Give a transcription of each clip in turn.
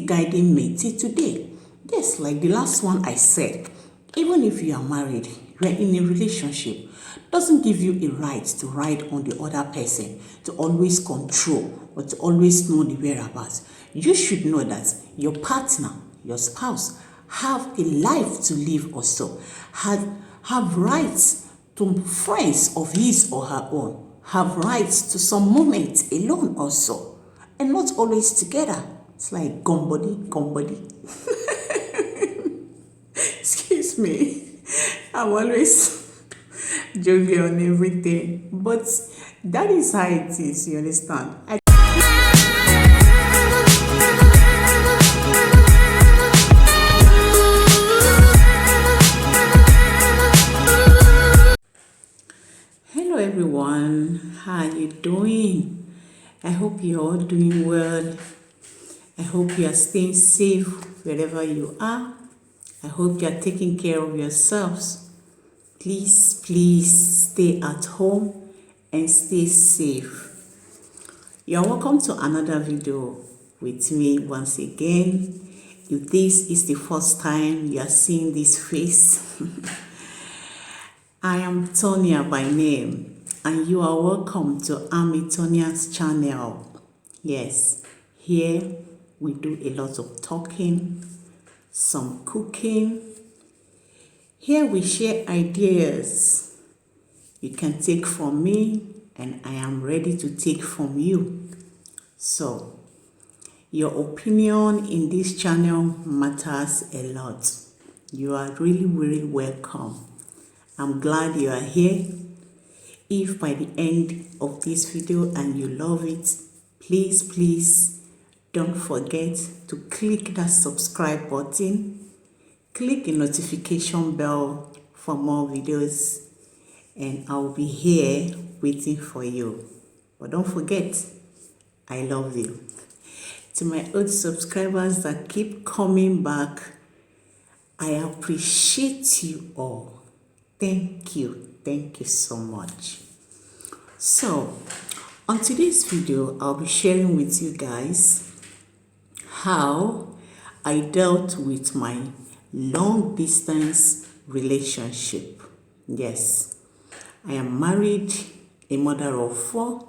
still guiding me till today. Yes, like the last one I said, even if you are married, you are in a relationship, doesn't give you a right to ride on the other person, to always control or to always know the whereabouts. You should know that your partner, your spouse, have a life to live also, have rights to friends of his or her own, have rights to some moments alone also, and not always together. It's like gumbody. Excuse me. I'm always joking on everything, but that is how it is, you understand? Hello everyone, how are you doing? I hope you're all doing well. I hope you are staying safe wherever you are. I hope you are taking care of yourselves. Please stay at home and stay safe. You're welcome to another video with me once again. If this is the first time you are seeing this face, I am Tonya by name, and you are welcome to Ami Tonya's channel. Yes, here we do a lot of talking, some cooking. Here we share ideas you can take from me, and I am ready to take from you. So, your opinion in this channel matters a lot. You are really welcome. I'm glad you are here. If by the end of this video and you love it, please don't forget to click that subscribe button, click the notification bell for more videos, and I'll be here waiting for you. But don't forget, I love you. To my old subscribers that keep coming back, I appreciate you all. Thank you so much. So, on today's video, I'll be sharing with you guys how I dealt with my long distance relationship. Yes, I am married, a mother of 4,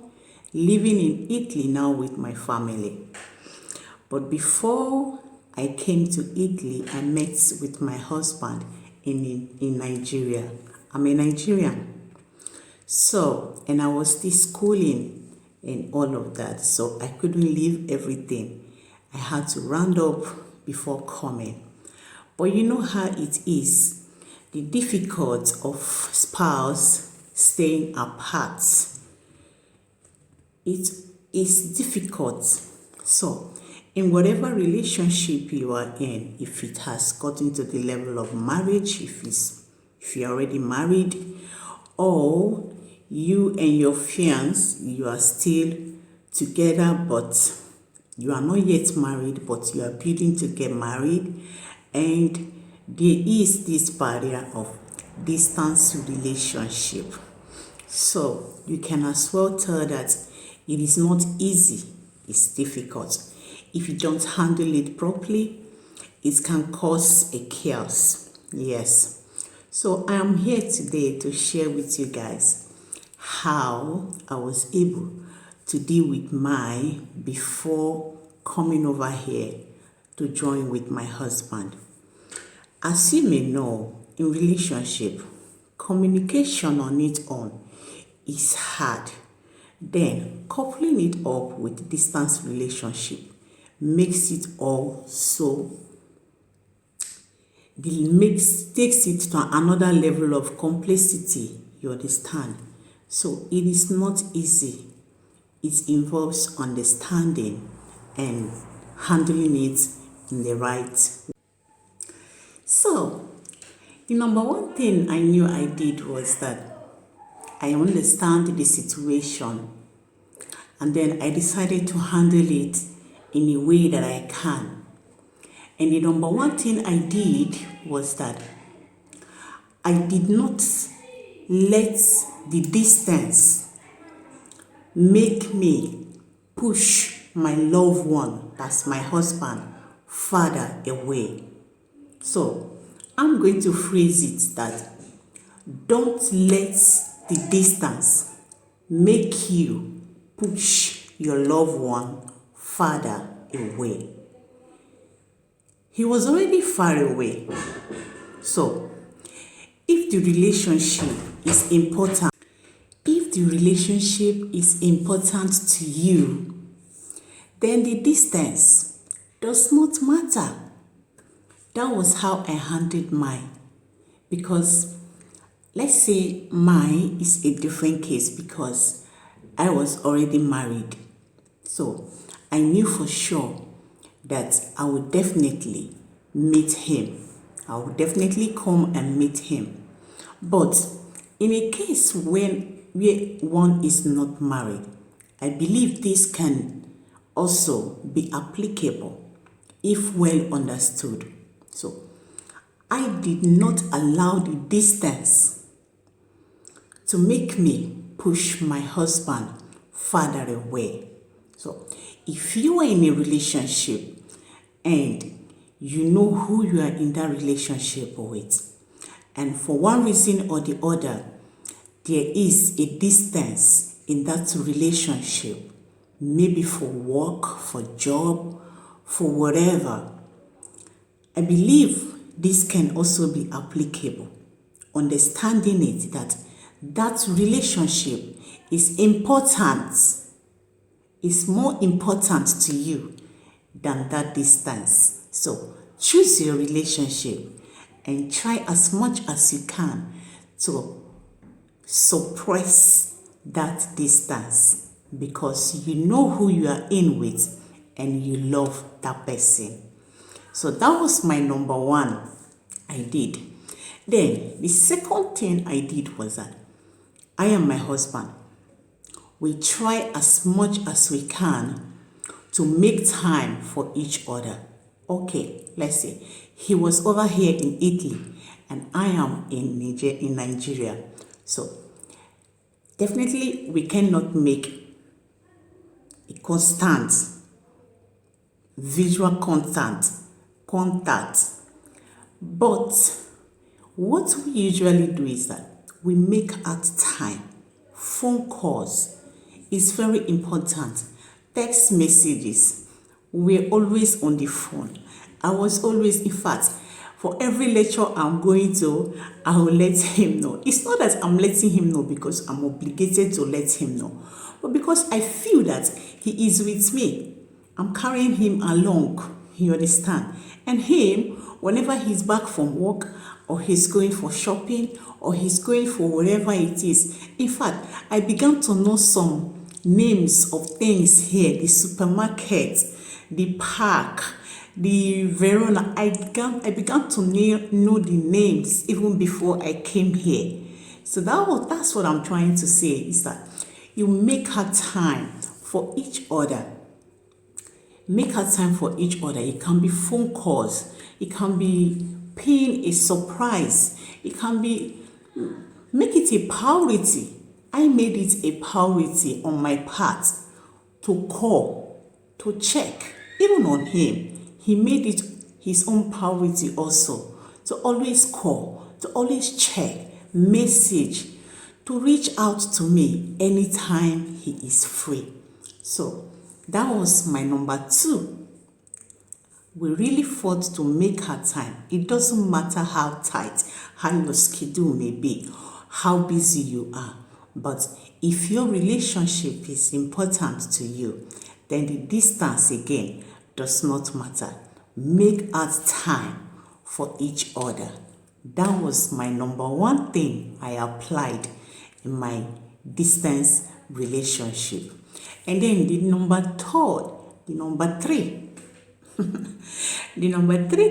living in Italy now with my family. But before I came to Italy, I met with my husband in Nigeria. I'm a Nigerian. So, and I was still schooling and all of that. So I couldn't leave everything. I had to round up before coming. But you know how it is. The difficulty of spouse staying apart. It is difficult. So, in whatever relationship you are in, if it has gotten to the level of marriage, if you're already married, or you and your fiance, you are still together, but you are not yet married, but you are building to get married, and there is this barrier of distance relationship. So you can as well tell that it is not easy, it's difficult. If you don't handle it properly, it can cause a chaos. Yes. So I am here today to share with you guys how I was able to deal with mine before coming over here to join with my husband. As you may know, in relationship, communication on its own is hard. Then coupling it up with distance relationship makes it all so takes it to another level of complexity, you understand? So it is not easy. It involves understanding and handling it in the right way. So the number one thing I knew I did was that I understand the situation, and then I decided to handle it in a way that I can. And the number one thing I did was that I did not let the distance make me push my loved one, that's my husband, farther away. So I'm going to phrase it that don't let the distance make you push your loved one farther away. He was already far away. So if the relationship is important, to you, then the distance does not matter. That was how I handled mine. Because let's say mine is a different case because I was already married. So I knew for sure that I would definitely meet him. I would definitely come and meet him. But in a case where one is not married, I believe this can also be applicable if well understood. So I did not allow the distance to make me push my husband farther away. So if you are in a relationship and you know who you are in that relationship with, and for one reason or the other, there is a distance in that relationship, maybe for work, for job, for whatever, I believe this can also be applicable. Understanding it that relationship is important, is more important to you than that distance. So choose your relationship and try as much as you can to suppress that distance, because you know who you are in with and you love that person. So that was my number one I did. Then the second thing I did was that I and my husband, we try as much as we can to make time for each other. Okay, let's say he was over here in Italy and I am in Nigeria. So definitely we cannot make a constant visual contact. But what we usually do is that we make out time. Phone calls is very important. Text messages, we're always on the phone. I was always, in fact, for every lecture I'm going to, I will let him know. It's not that I'm letting him know because I'm obligated to let him know, but because I feel that he is with me. I'm carrying him along, you understand? And him, whenever he's back from work, or he's going for shopping, or he's going for whatever it is. In fact, I began to know some names of things here, the supermarket, the park, the Verona. I began to know the names even before I came here. So that's what I'm trying to say, is that you make her time for each other. Make her time for each other. It can be phone calls. It can be paying a surprise. It can be, make it a priority. I made it a priority on my part to call, to check, even on him. He made it his own priority also to always call, to always check, message, to reach out to me anytime he is free. So that was my number two. We really fought to make her time. It doesn't matter how tight, how your schedule may be, how busy you are. But if your relationship is important to you, then the distance again does not matter. Make out time for each other. That was my number one thing I applied in my distance relationship. And then the number three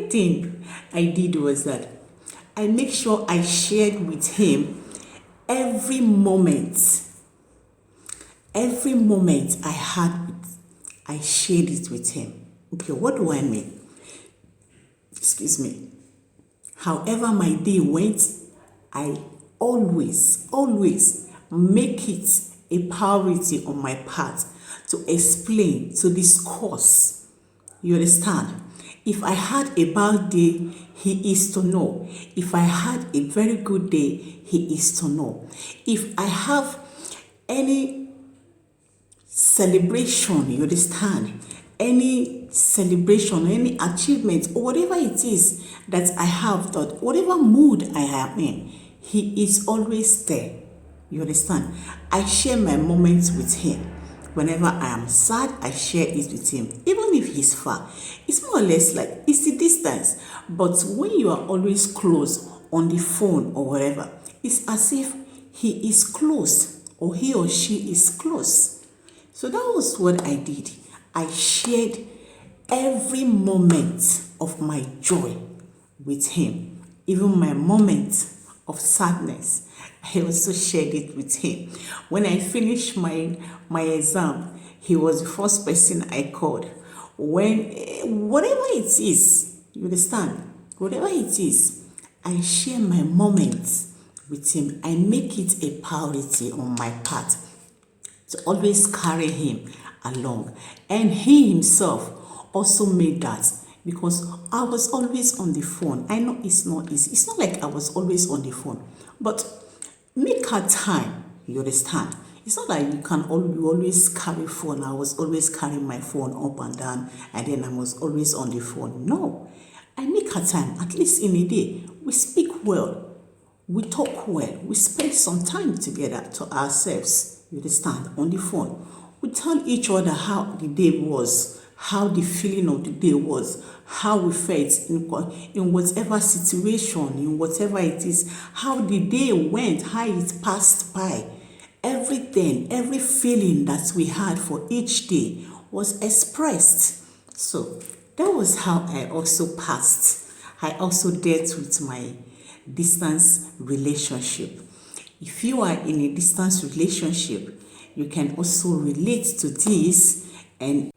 thing I did was that I make sure I shared with him every moment I had, I shared it with him. Okay, what do I mean? Excuse me. However my day went, I always make it a priority on my part to explain, to discuss. You understand? If I had a bad day, he is to know. If I had a very good day, he is to know. If I have any celebration, you understand, any celebration, any achievement, or whatever it is that I have, that whatever mood I am in, he is always there. You understand? I share my moments with him. Whenever I am sad, I share it with him. Even if he's far, it's more or less like it's the distance. But when you are always close on the phone or whatever, it's as if he is close or he or she is close. So that was what I did. I shared every moment of my joy with him, even my moment of sadness. I also shared it with him. When I finished my exam, he was the first person I called. When whatever it is, you understand? Whatever it is, I share my moments with him. I make it a priority on my part to always carry him along. And he himself also made that, because I was always on the phone. I know it's not easy. It's not like I was always on the phone, but make a time, you understand? It's not like you always carry phone. I was always carrying my phone up and down, and then I was always on the phone. No, I make a time, at least in a day. We speak well, we talk well, we spend some time together to ourselves, you understand, on the phone. We tell each other how the day was, how the feeling of the day was, how we felt in whatever situation, in whatever it is, how the day went, how it passed by. Everything, every feeling that we had for each day was expressed. So that was how I also passed. I also dealt with my distance relationship. If you are in a distance relationship, you can also relate to this. And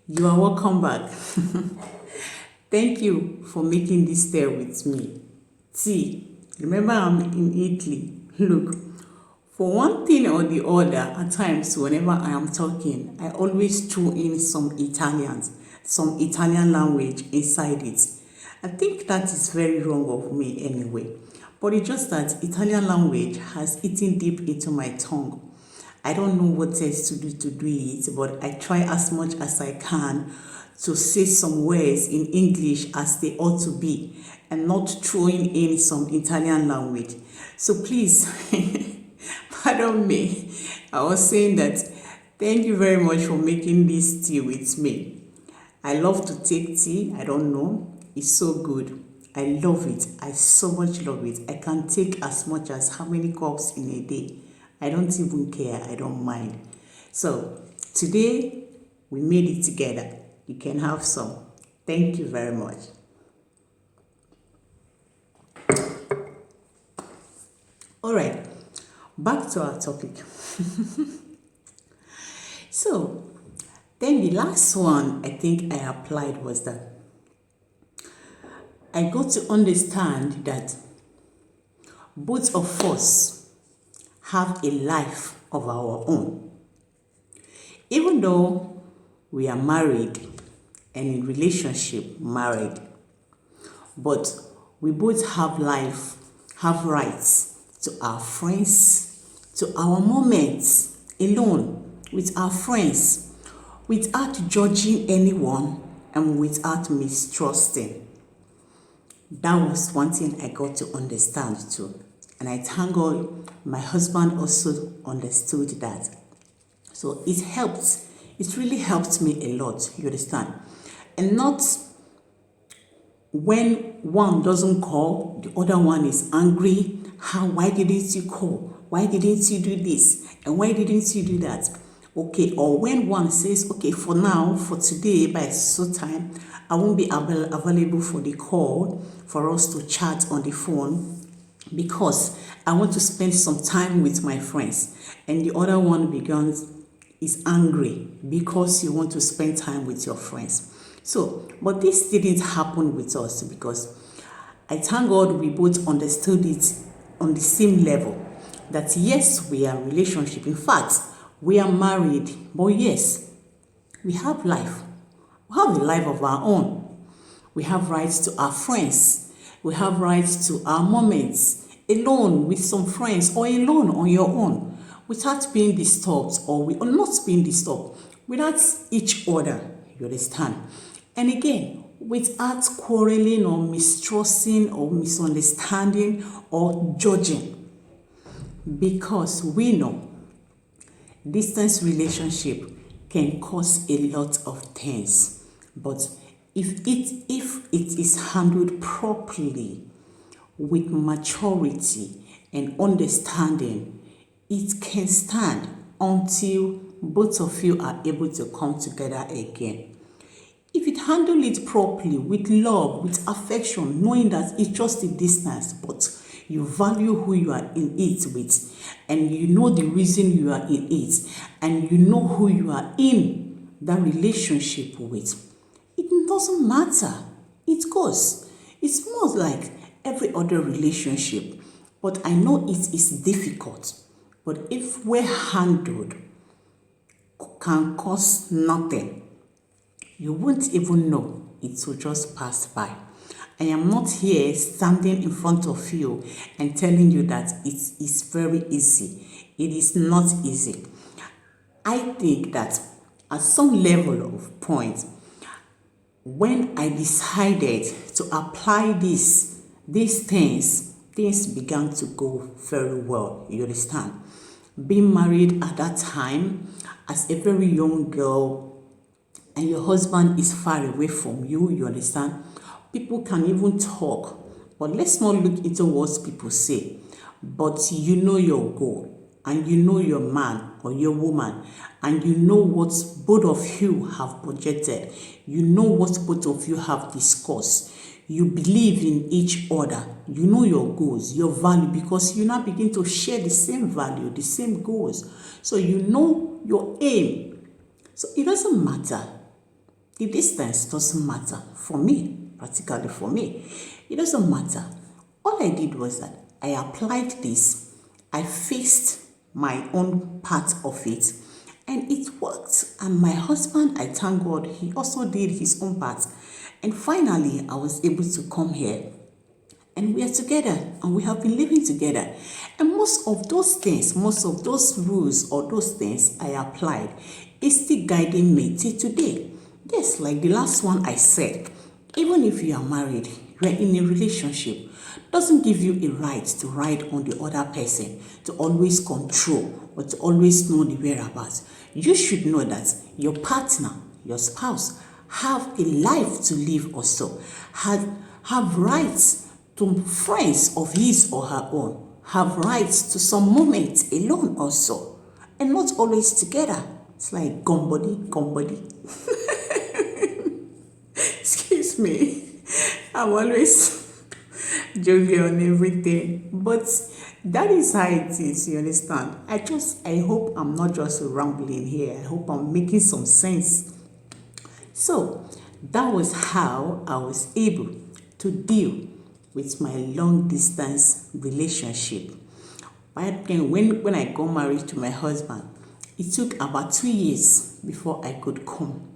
you are welcome back. Thank you for making this stay with me. See, remember I'm in Italy. Look, for one thing or the other, at times whenever I am talking, I always throw in some Italian language inside it. I think that is very wrong of me anyway. But it's just that Italian language has eaten deep into my tongue. I don't know what else to do it, but I try as much as I can to say some words in English as they ought to be, and not throwing in some Italian language. So please, pardon me. I was saying that thank you very much for making this tea with me. I love to take tea. I don't know. It's so good. I love it. I so much love it. I can take as much as how many cups in a day. I don't even care. I don't mind. So today we made it together. You can have some. Thank you very much. All right, back to our topic. So then the last one I think I applied was that I got to understand that both of us have a life of our own. Even though we are married and in relationship married, but we both have rights to our friends, to our moments alone with our friends, without judging anyone and without mistrusting. That was one thing I got to understand too. And I thank God my husband also understood that. So it helped. It really helped me a lot, you understand? And not when one doesn't call, the other one is angry. Why didn't you call? Why didn't you do this? And why didn't you do that? Okay, or when one says, okay, for now, for today, by so time, I won't be available for the call, for us to chat on the phone. because I want to spend some time with my friends, and the other one is angry because you want to spend time with your friends. So, but this didn't happen with us because I thank God we both understood it on the same level, that yes, we are in relationship. In fact, we are married, but yes, we have life. We have a life of our own. We have rights to our friends. We have rights to our moments alone with some friends, or alone on your own, without being disturbed, or not being disturbed, without each other. You understand? And again, without quarreling or mistrusting or misunderstanding or judging. Because we know distance relationship can cause a lot of things. But if it is handled properly, with maturity and understanding, it can stand until both of you are able to come together again. If you handle it properly, with love, with affection, knowing that it's just a distance, but you value who you are in it with, and you know the reason you are in it, and you know who you are in that relationship with, it doesn't matter. It goes. It's more like every other relationship. But I know it is difficult. But if we're handled, can cause nothing. You won't even know. It will just pass by. I am not here standing in front of you and telling you that it is very easy. It is not easy. I think that at some level of point, when I decided to apply these things began to go very well. You understand? Being married at that time as a very young girl, and your husband is far away from you, you understand? People can even talk, but let's not look into what people say. But you know your goal, and you know your man or your woman, and you know what both of you have projected. You know what both of you have discussed. You believe in each other. You know your goals, your value, because you now begin to share the same value, the same goals. So you know your aim. So it doesn't matter. The distance doesn't matter for me, particularly for me. It doesn't matter. All I did was that I applied this. I fixed my own part of it, and it worked. And my husband, I thank God, he also did his own part. And finally, I was able to come here. And we are together, and we have been living together. And most of those things, most of those rules or those things I applied is still guiding me till today. Yes, like the last one I said, even if you are married, you are in a relationship, doesn't give you a right to ride on the other person, to always control or to always know the whereabouts. You should know that your partner, your spouse, have a life to live also, have rights to friends of his or her own, have rights to some moments alone also, and not always together. It's like gumbody. Excuse me. I'm always joking on everything, but that is how it is, you understand? I hope I'm not just rambling here. I hope I'm making some sense. So that was how I was able to deal with my long distance relationship. But then when I got married to my husband, it took about 2 years before I could come.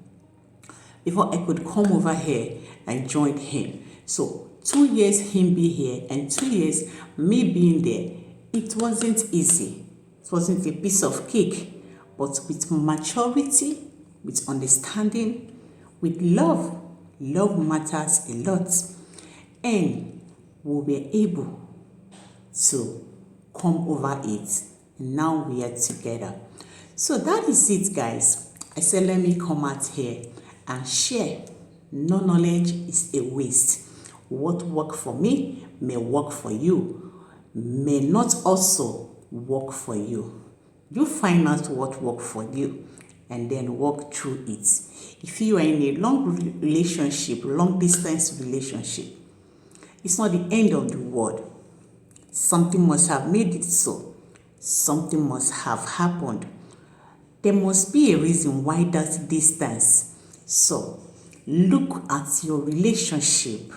Before I could come over here and join him. So 2 years him be here and 2 years me being there. It wasn't easy. It wasn't a piece of cake. But with maturity, with understanding, with love, love matters a lot. And we were able to come over it. Now we are together. So that is it, guys. I said let me come out here and share. No knowledge is a waste. What worked for me may work for you, may not also work for you. You find out what worked for you and then work through it. If you are in a long relationship, long distance relationship, it's not the end of the world. Something must have made it so. Something must have happened. There must be a reason why that distance. So, look at your relationship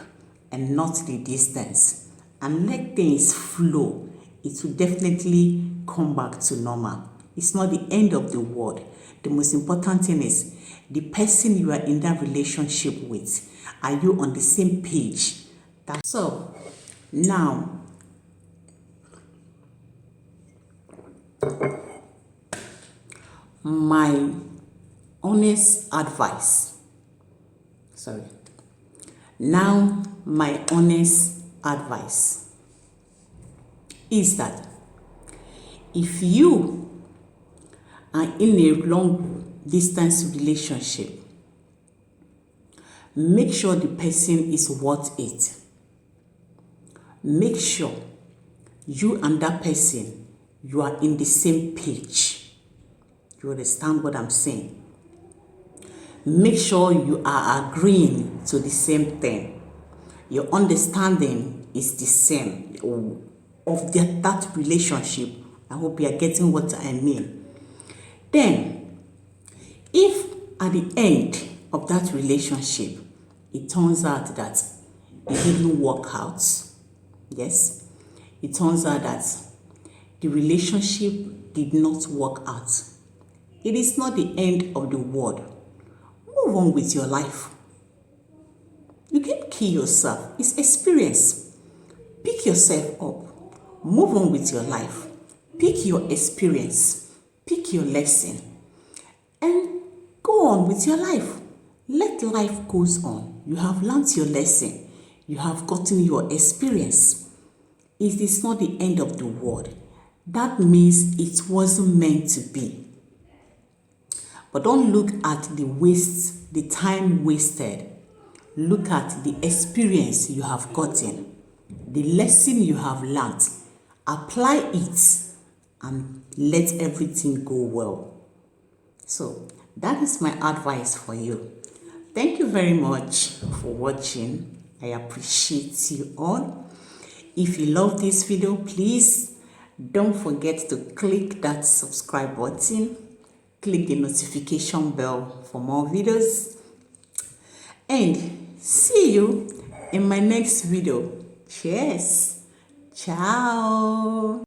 and not the distance, and let things flow. It will definitely come back to normal. It's not the end of the world. The most important thing is the person you are in that relationship with. Are you on the same page? So, now, my honest advice. Now, my honest advice is that if you are in a long distance relationship, make sure the person is worth it. Make sure you and that person, you are in the same page. You understand what I'm saying? Make sure you are agreeing to the same thing. Your understanding is the same of that relationship. I hope you are getting what I mean. Then, if at the end of that relationship, it turns out that it didn't work out, yes, it turns out that the relationship did not work out, it is not the end of the world. Move on with your life. You can't kill yourself. It's experience. Pick yourself up. Move on with your life. Pick your experience. Pick your lesson. And go on with your life. Let life goes on. You have learned your lesson. You have gotten your experience. It is not the end of the world. That means it wasn't meant to be. But don't look at the time wasted. Look at the experience you have gotten, the lesson you have learned. Apply it and let everything go well. So that is my advice for you. Thank you very much for watching. I appreciate you all. If you love this video, please don't forget to click that subscribe button. Click the notification bell for more videos. And see you in my next video. Cheers. Ciao.